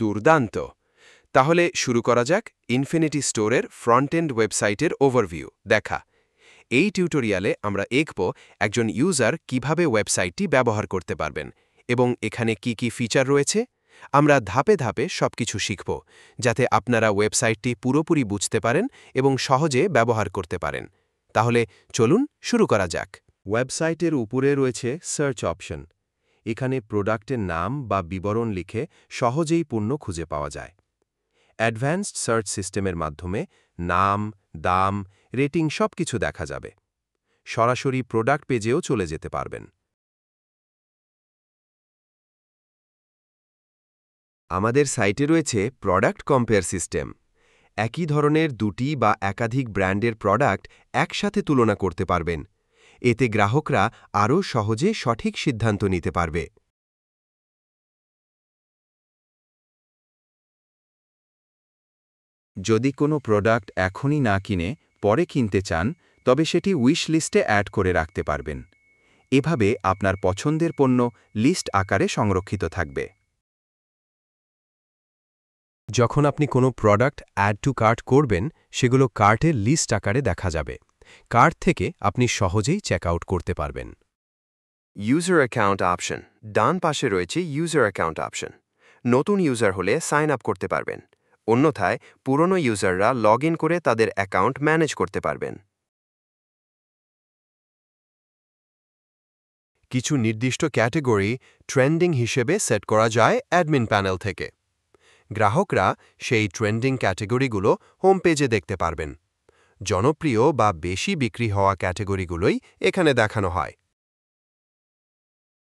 দুর্দান্ত! তাহলে শুরু করা যাক ইনফিনিটি স্টোরের ফ্রন্ট এন্ড ওয়েবসাইটের ওভারভিউ দেখা। এই টিউটোরিয়ালে আমরা দেখব একজন ইউজার কিভাবে ওয়েবসাইটটি ব্যবহার করতে পারবেন এবং এখানে কি কি ফিচার রয়েছে। আমরা ধাপে ধাপে সবকিছু শিখব, যাতে আপনারা ওয়েবসাইটটি পুরোপুরি বুঝতে পারেন এবং সহজে ব্যবহার করতে পারেন। তাহলে চলুন শুরু করা যাক। ওয়েবসাইটের উপরে রয়েছে সার্চ অপশন। এখানে প্রোডাক্টের নাম বা বিবরণ লিখে সহজেই পণ্য খুঁজে পাওয়া যায়। অ্যাডভান্সড সার্চ সিস্টেমের মাধ্যমে নাম, দাম, রেটিং সবকিছু দেখা যাবে। সরাসরি প্রোডাক্ট পেজেও চলে যেতে পারবেন। আমাদের সাইটে রয়েছে প্রোডাক্ট কম্পেয়ার সিস্টেম। একই ধরনের দুটি বা একাধিক ব্র্যান্ডের প্রোডাক্ট একসাথে তুলনা করতে পারবেন। এতে গ্রাহকরা আরও সহজে সঠিক সিদ্ধান্ত নিতে পারবে। যদি কোনো প্রোডাক্ট এখনই না কিনে পরে কিনতে চান, তবে সেটি উইশ লিস্টে অ্যাড করে রাখতে পারবেন। এভাবে আপনার পছন্দের পণ্য লিস্ট আকারে সংরক্ষিত থাকবে। যখন আপনি কোনো প্রোডাক্ট অ্যাড টু কার্ট করবেন, সেগুলো কার্টের লিস্ট আকারে দেখা যাবে। কার্ট থেকে আপনি সহজেই চেক আউট করতে পারবেন। User account option. ডান পাশে রয়েছে ইউজার অ্যাকাউন্ট অপশন। নতুন ইউজার হলে সাইন আপ করতে পারবেন। অন্যথায় পুরনো ইউজাররা লগ ইন করে তাদের অ্যাকাউন্ট ম্যানেজ করতে পারবেন। কিছু নির্দিষ্ট ক্যাটেগরি ট্রেন্ডিং হিসেবে সেট করা যায় অ্যাডমিন প্যানেল থেকে। গ্রাহকরা সেই ট্রেন্ডিং ক্যাটেগরিগুলো হোম পেজে দেখতে পারবেন। জনপ্রিয় বা বেশি বিক্রি হওয়া ক্যাটেগরিগুলোই এখানে দেখানো হয়।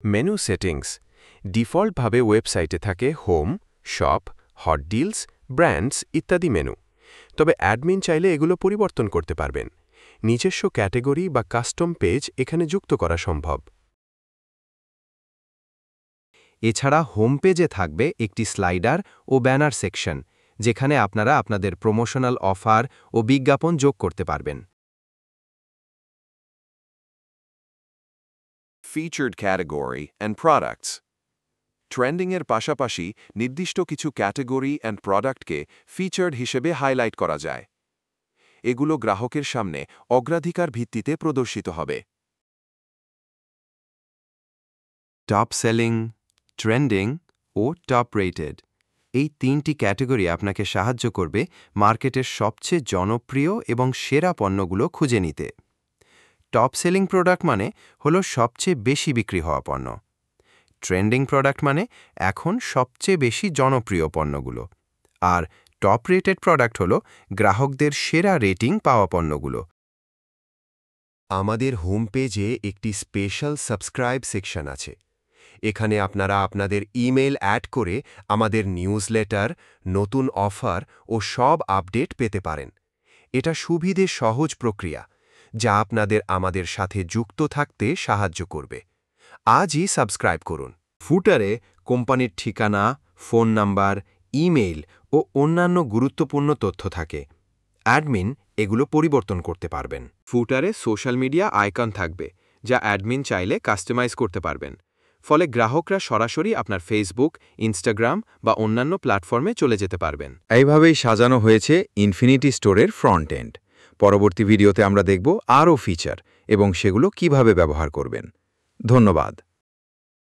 Menu settings. ডিফল্টভাবে ওয়েবসাইটে থাকে home, shop, hot deals, brands ইত্যাদি মেনু। তবে অ্যাডমিন চাইলে এগুলো পরিবর্তন করতে পারবেন। নিজস্ব ক্যাটেগরি বা কাস্টম পেজ এখানে যুক্ত করা সম্ভব। এছাড়া হোম পেজে থাকবে একটি স্লাইডার ও ব্যানার সেকশন, যেখানে আপনারা আপনাদের প্রমোশনাল অফার ও বিজ্ঞাপন যোগ করতে পারবেন। Featured category and products. ট্রেন্ডিংয়ের পাশাপাশি নির্দিষ্ট কিছু ক্যাটেগরি অ্যান্ড প্রোডাক্টকে ফিচার্ড হিসেবে হাইলাইট করা যায়। এগুলো গ্রাহকের সামনে অগ্রাধিকার ভিত্তিতে প্রদর্শিত হবে। টপ সেলিং, ট্রেন্ডিং ও টপ রেটেড, এই তিনটি ক্যাটেগরি আপনাকে সাহায্য করবে মার্কেটের সবচেয়ে জনপ্রিয় এবং সেরা পণ্যগুলো খুঁজে নিতে। টপ সেলিং প্রোডাক্ট মানে হলো সবচেয়ে বেশি বিক্রি হওয়া পণ্য। ট্রেন্ডিং প্রোডাক্ট মানে এখন সবচেয়ে বেশি জনপ্রিয় পণ্যগুলো। আর টপ রেটেড প্রোডাক্ট হলো গ্রাহকদের সেরা রেটিং পাওয়া পণ্যগুলো। আমাদের হোম পেজে একটি স্পেশাল সাবস্ক্রাইব সেকশন আছে। এখানে আপনারা আপনাদের ইমেইল অ্যাড করে আমাদের নিউজলেটার, নতুন অফার ও সব আপডেট পেতে পারেন। এটা সুবিধে সহজ প্রক্রিয়া, যা আপনাদের আমাদের সাথে যুক্ত থাকতে সাহায্য করবে। আজই সাবস্ক্রাইব করুন। ফুটারে কোম্পানির ঠিকানা, ফোন নাম্বার, ইমেইল ও অন্যান্য গুরুত্বপূর্ণ তথ্য থাকে। অ্যাডমিন এগুলো পরিবর্তন করতে পারবেন। ফুটারে সোশ্যাল মিডিয়া আইকন থাকবে, যা অ্যাডমিন চাইলে কাস্টমাইজ করতে পারবেন। ফলে গ্রাহকরা সরাসরি আপনার ফেসবুক, ইনস্টাগ্রাম বা অন্যান্য প্ল্যাটফর্মে চলে যেতে পারবেন। এইভাবেই সাজানো হয়েছে ইনফিনিটি স্টোরের ফ্রন্ট এন্ড। পরবর্তী ভিডিওতে আমরা দেখব আরও ফিচার এবং সেগুলো কিভাবে ব্যবহার করবেন। ধন্যবাদ।